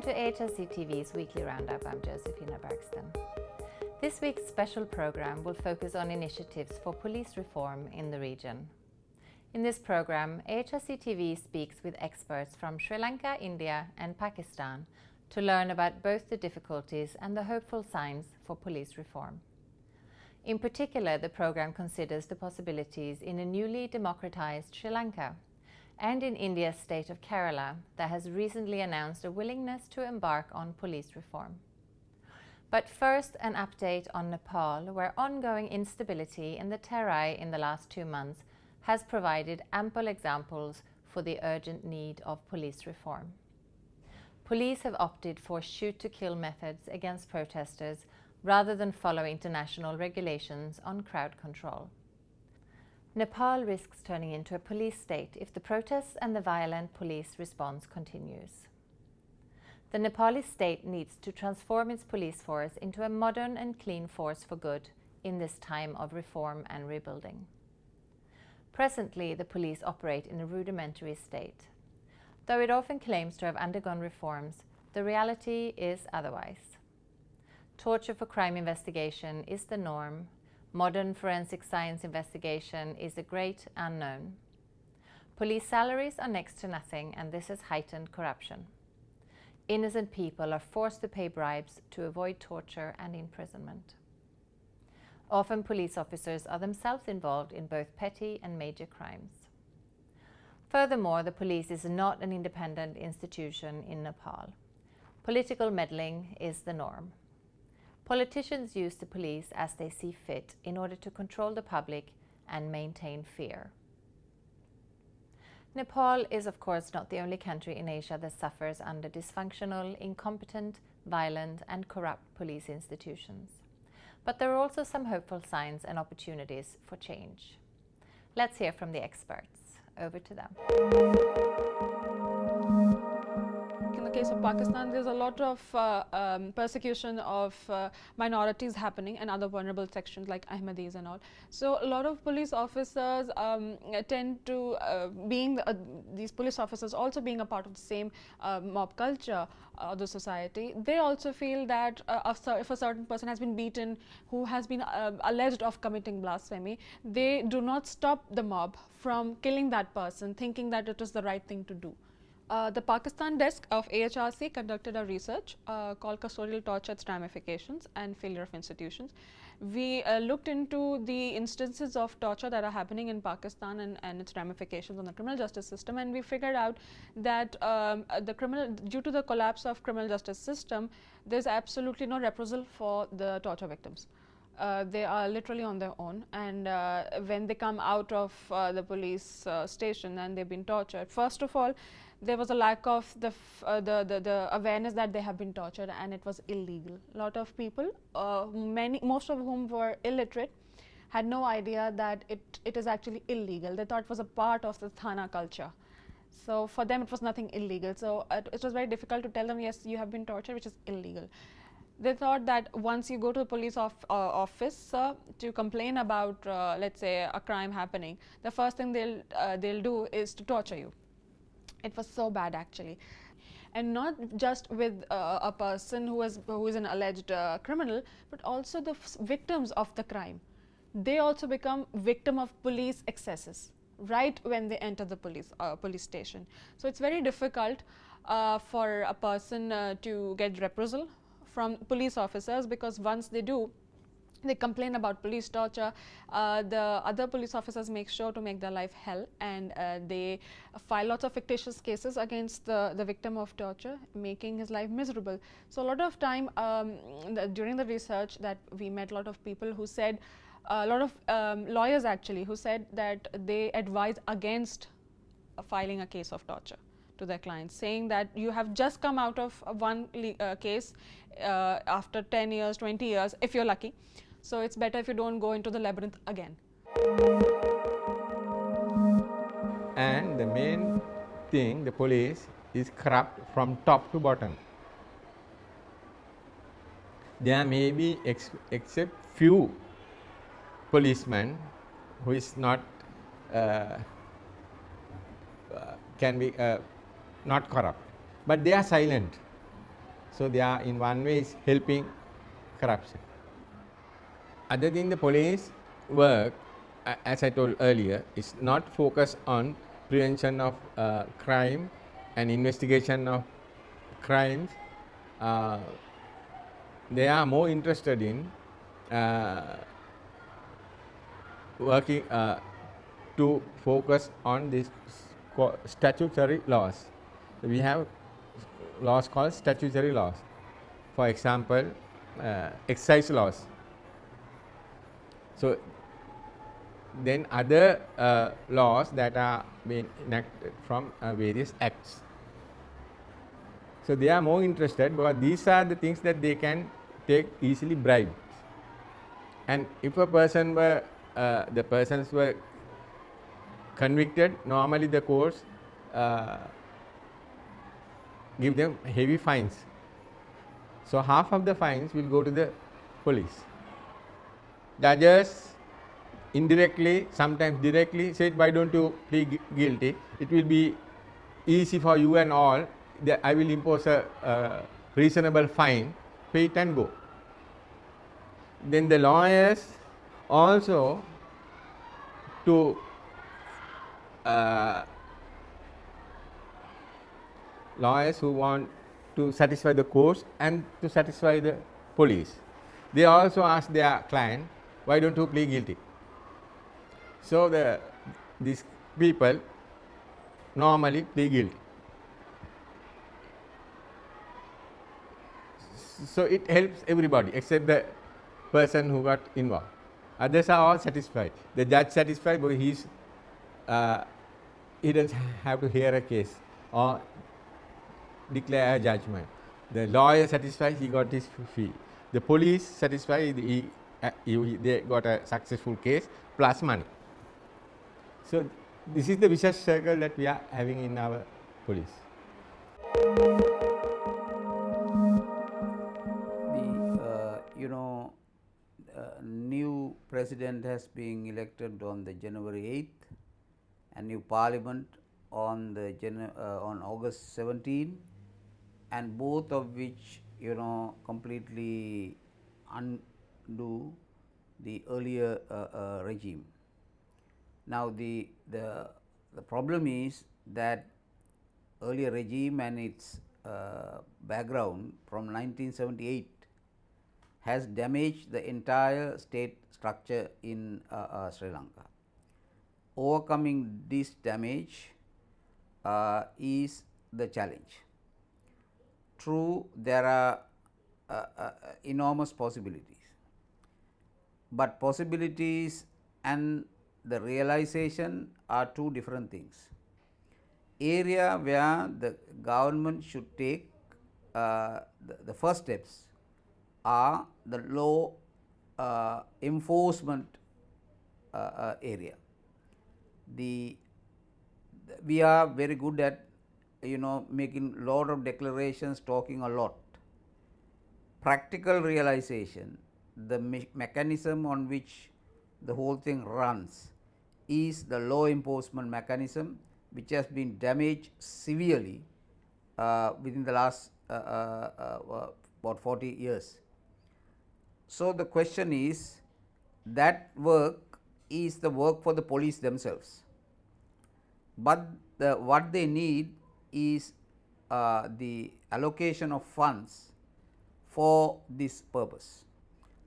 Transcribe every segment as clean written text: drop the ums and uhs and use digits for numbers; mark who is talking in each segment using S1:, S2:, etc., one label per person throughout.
S1: to AHRC TV's weekly roundup. I'm Josephina Bergsten. This week's special program will focus on initiatives for police reform in the region. In this program, AHRC TV speaks with experts from Sri Lanka, India and Pakistan to learn about both the difficulties and the hopeful signs for police reform. In particular, the program considers the possibilities in a newly democratized Sri Lanka and in India's state of Kerala that has recently announced a willingness to embark on police reform. But first, an update on Nepal, where ongoing instability in the Terai in the last 2 months has provided ample examples for the urgent need of police reform. Police have opted for shoot-to-kill methods against protesters rather than follow international regulations on crowd control. Nepal risks turning into a police state if the protests and the violent police response continues. The Nepali state needs to transform its police force into a modern and clean force for good in this time of reform and rebuilding. Presently, the police operate in a rudimentary state. Though it often claims to have undergone reforms, the reality is otherwise. Torture for crime investigation is the norm. Modern forensic science investigation is a great unknown. Police salaries are next to nothing, and this has heightened corruption. Innocent people are forced to pay bribes to avoid torture and imprisonment. Often police officers are themselves involved in both petty and major crimes. Furthermore, the police is not an independent institution in Nepal. Political meddling is the norm. Politicians use the police as they see fit in order to control the public and maintain fear. Nepal is, of course, not the only country in Asia that suffers under dysfunctional, incompetent, violent and corrupt police institutions. But there are also some hopeful signs and opportunities for change. Let's hear from the experts. Over to them.
S2: In the case of Pakistan, there's a lot of persecution of minorities happening and other vulnerable sections like Ahmadis and all. So a lot of police officers tend to, these police officers also being a part of the same mob culture of the society, they also feel that if a certain person has been beaten, who has been alleged of committing blasphemy, they do not stop the mob from killing that person, thinking that it is the right thing to do. The Pakistan desk of AHRC conducted a research called Custodial Torture, its ramifications and failure of institutions. We looked into the instances of torture that are happening in Pakistan and its ramifications on the criminal justice system, and we figured out that due to the collapse of criminal justice system, there's absolutely no reprisal for the torture victims. They are literally on their own, and when they come out of the police station and they've been tortured, first of all, there was a lack of the awareness that they have been tortured, and it was illegal. A lot of people, most of whom were illiterate, had no idea that it is actually illegal. They thought it was a part of the Thana culture. So for them it was nothing illegal. So it was very difficult to tell them, yes, you have been tortured, which is illegal. They thought that once you go to the police office to complain about, let's say, a crime happening, the first thing they'll do is to torture you. It was so bad, actually. And not just with a person who is an alleged criminal, but also the victims of the crime. They also become victim of police excesses right when they enter the police station. So it's very difficult for a person to get reprisal from police officers, because once they do, they complain about police torture, the other police officers make sure to make their life hell, and they file lots of fictitious cases against the victim of torture, making his life miserable. So a lot of time during the research that we met a lot of people who said, a lot of lawyers actually, who said that they advise against filing a case of torture to their clients, saying that you have just come out of one case after 10 years, 20 years, if you're lucky. So it's better if you don't go into the labyrinth again.
S3: And the main thing, the police is corrupt from top to bottom. There may be except few policemen who is not can be not corrupt, but they are silent. So they are in one way is helping corruption. Other than the police work, as I told earlier, is not focused on prevention of crime and investigation of crimes. They are more interested in working to focus on these statutory laws. We have laws called statutory laws. For example, excise laws. So then other laws that are being enacted from various acts. So they are more interested because these are the things that they can take easily bribes. And if a person were, the persons were convicted, normally the courts give them heavy fines. So half of the fines will go to the police. Judges indirectly, sometimes directly said, why don't you plead guilty? It will be easy for you and all. I will impose a reasonable fine, pay it and go. Then the lawyers also to lawyers who want to satisfy the courts and to satisfy the police. They also ask their client, why don't you plead guilty? So these people normally plead guilty. So it helps everybody except the person who got involved. Others are all satisfied. The judge satisfied because he doesn't have to hear a case or declare a judgment. The lawyer satisfied, he got his fee. The police satisfied, they got a successful case plus money. So this is the vicious circle that we are having in our police.
S4: New president has been elected on the January 8th, and new parliament on the on August 17, and both of which completely undo the earlier regime. Now the problem is that earlier regime and its background from 1978 has damaged the entire state structure in Sri Lanka. Overcoming this damage is the challenge. True, there are enormous possibilities, but possibilities and the realization are two different things. Area where the government should take the first steps are the law enforcement area. We are very good at making a lot of declarations, talking a lot. Practical realization, the mechanism on which the whole thing runs is the law enforcement mechanism, which has been damaged severely within the last about 40 years. So the question is, that work is the work for the police themselves, but what they need is the allocation of funds for this purpose.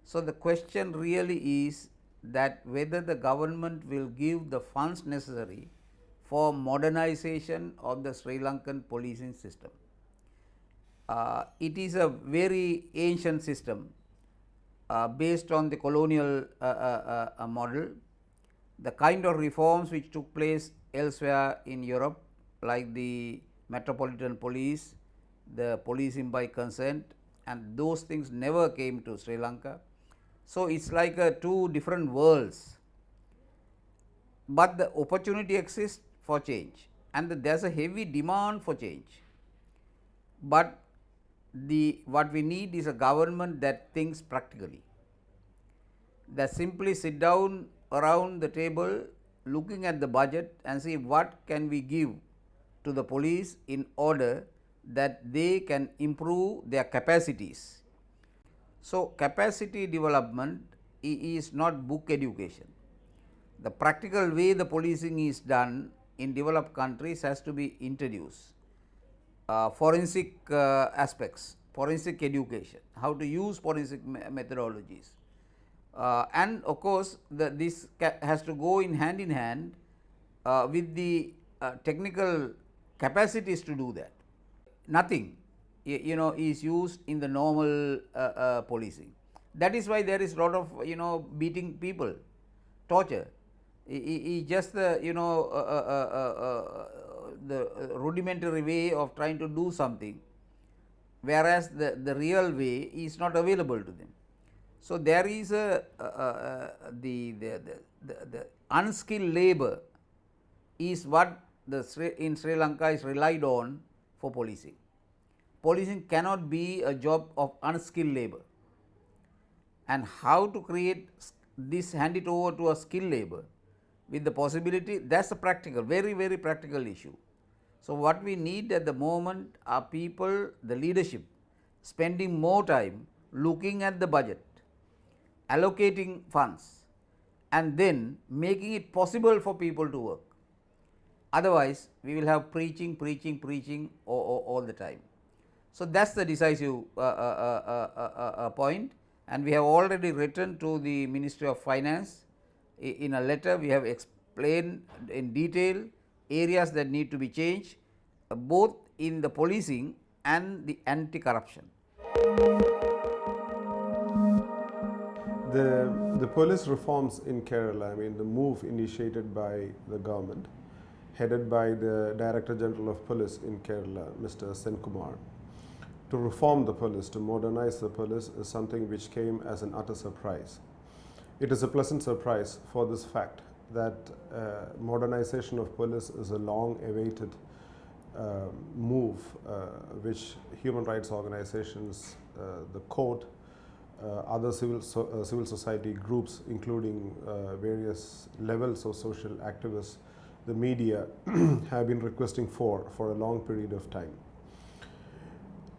S4: So the question really is that whether the government will give the funds necessary for modernization of the Sri Lankan policing system. It is a very ancient system based on the colonial model. The kind of reforms which took place elsewhere in Europe, like the metropolitan police, the policing by consent, and those things never came to Sri Lanka. So it's like two different worlds, but the opportunity exists for change, and there's a heavy demand for change. But what we need is a government that thinks practically, that simply sit down around the table looking at the budget and see what can we give to the police in order that they can improve their capacities. So, capacity development is not book education. The practical way the policing is done in developed countries has to be introduced. Forensic aspects, forensic education, how to use forensic methodologies, and of course, this has to go in hand with the technical capacities to do that. Nothing is used in the normal policing. That is why there is a lot of beating people, torture. Just the the rudimentary way of trying to do something, whereas the real way is not available to them. So, there is the unskilled labor is what in Sri Lanka is relied on for policing. Policing cannot be a job of unskilled labor, and how to create this, hand it over to a skilled labor with the possibility, that is a practical, very practical issue. So, what we need at the moment are people, the leadership, spending more time looking at the budget, allocating funds, and then making it possible for people to work. Otherwise, we will have preaching all the time. So, that is the decisive point, and we have already written to the Ministry of Finance. In a letter, we have explained in detail areas that need to be changed, both in the policing and the anti-corruption.
S5: The police reforms in Kerala, I mean the move initiated by the government, headed by the Director General of Police in Kerala, Mr. Senkumar, to reform the police, to modernize the police, is something which came as an utter surprise. It is a pleasant surprise for this fact that modernization of police is a long-awaited move which human rights organizations, the court, other civil society groups, including various levels of social activists, the media have been requesting for a long period of time.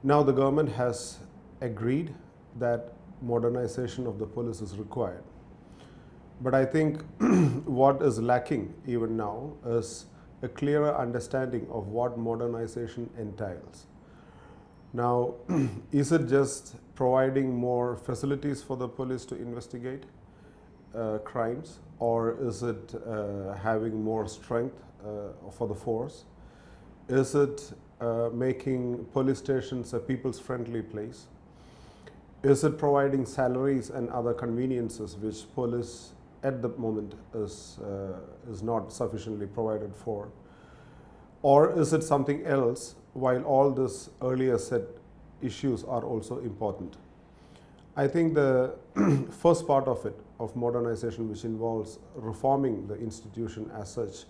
S5: Now the government has agreed that modernization of the police is required. But I think what is lacking even now is a clearer understanding of what modernization entails. Now, is it just providing more facilities for the police to investigate crimes, or is it having more strength for the force? Is it making police stations a people's friendly place? Is it providing salaries and other conveniences which police at the moment is not sufficiently provided for? Or is it something else, while all this earlier said issues are also important? I think the first part of it, of modernization, which involves reforming the institution as such,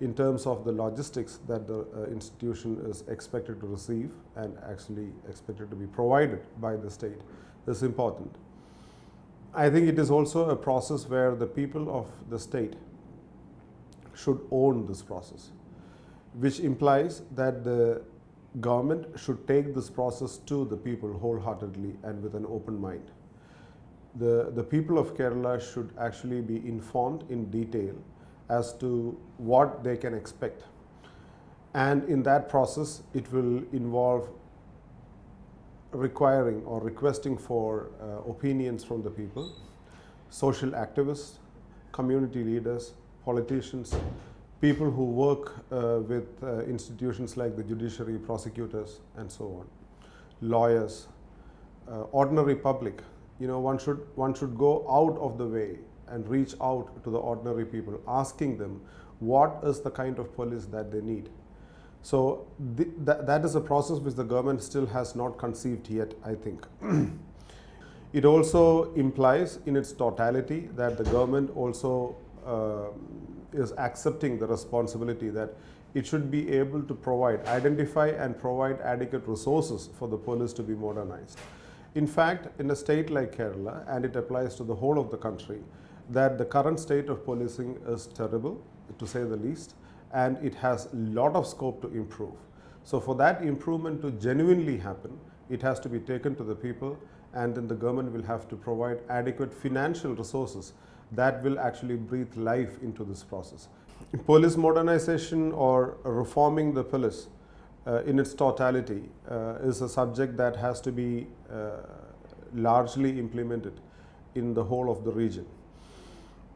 S5: in terms of the logistics that the institution is expected to receive and actually expected to be provided by the state, is important. I think it is also a process where the people of the state should own this process, which implies that the government should take this process to the people wholeheartedly and with an open mind. The people of Kerala should actually be informed in detail as to what they can expect, and in that process it will involve requiring or requesting for opinions from the people, social activists, community leaders, politicians, people who work with institutions like the judiciary, prosecutors, and so on, lawyers, ordinary public. One should go out of the way and reach out to the ordinary people, asking them what is the kind of police that they need. So that is a process which the government still has not conceived yet, I think. It also implies in its totality that the government also is accepting the responsibility that it should be able to identify and provide adequate resources for the police to be modernized. In fact, in a state like Kerala, and it applies to the whole of the country, that the current state of policing is terrible, to say the least, and it has a lot of scope to improve. So for that improvement to genuinely happen, it has to be taken to the people, and then the government will have to provide adequate financial resources that will actually breathe life into this process. Police modernization or reforming the police in its totality is a subject that has to be largely implemented in the whole of the region.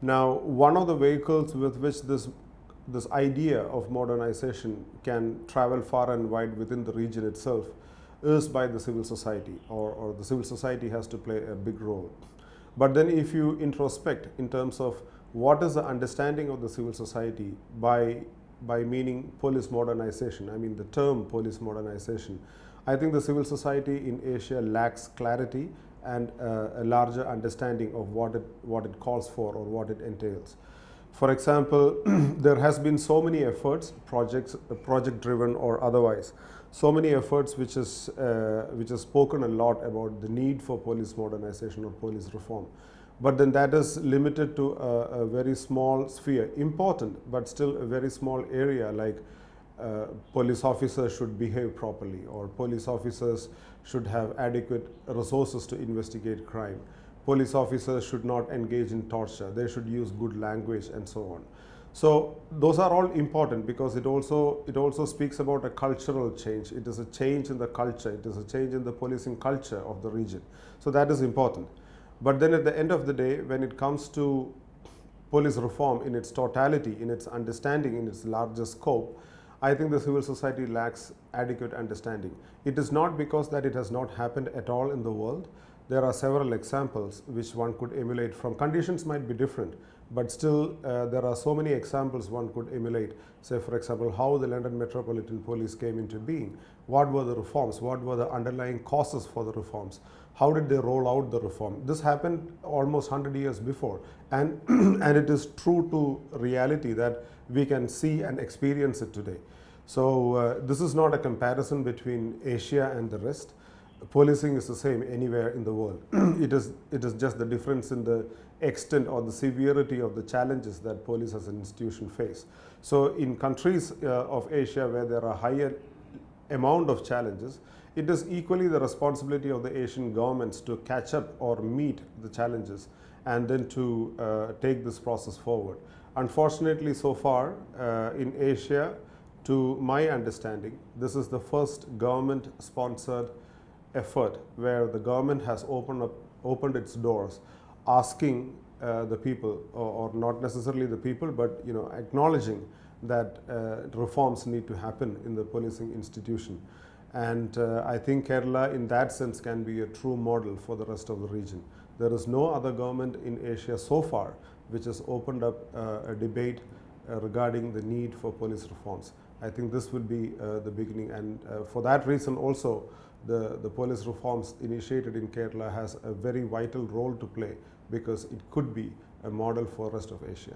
S5: Now, one of the vehicles with which this idea of modernization can travel far and wide within the region itself is by the civil society, or the civil society has to play a big role. But then if you introspect in terms of what is the understanding of the civil society by meaning police modernization, I mean the term police modernization, I think the civil society in Asia lacks clarity and a larger understanding of what it calls for or what it entails. For example, there has been so many efforts, project driven or otherwise, so many efforts which has spoken a lot about the need for police modernization or police reform. But then that is limited to a very small sphere, important, but still a very small area, like police officers should behave properly, or police officers should have adequate resources to investigate crime. Police officers should not engage in torture, they should use good language, and so on. So those are all important because it also speaks about a cultural change. It is a change in the culture, it is a change in the policing culture of the region. So that is important. But then at the end of the day, when it comes to police reform in its totality, in its understanding, in its larger scope, I think the civil society lacks adequate understanding. It is not because that it has not happened at all in the world. There are several examples which one could emulate from. Conditions might be different, but still there are so many examples one could emulate. Say, for example, how the London Metropolitan Police came into being. What were the reforms? What were the underlying causes for the reforms? How did they roll out the reform? This happened almost 100 years before, and and it is true to reality that we can see and experience it today. So this is not a comparison between Asia and the rest. Policing is the same anywhere in the world. It is just the difference in the extent or the severity of the challenges that police as an institution face. So in countries of Asia where there are higher amount of challenges, it is equally the responsibility of the Asian governments to catch up or meet the challenges and then to take this process forward. Unfortunately, so far in Asia, to my understanding, this is the first government-sponsored effort where the government has opened its doors, asking the people, or not necessarily the people, but acknowledging that reforms need to happen in the policing institution. And I think Kerala in that sense can be a true model for the rest of the region. There is no other government in Asia so far which has opened up a debate regarding the need for police reforms. I think this will be the beginning, and for that reason also the police reforms initiated in Kerala has a very vital role to play, because it could be a model for the rest of Asia.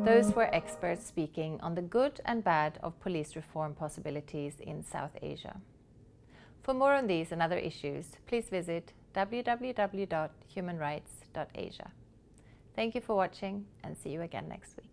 S1: Those were experts speaking on the good and bad of police reform possibilities in South Asia. For more on these and other issues, please visit www.humanrights.asia. Thank you for watching, and see you again next week.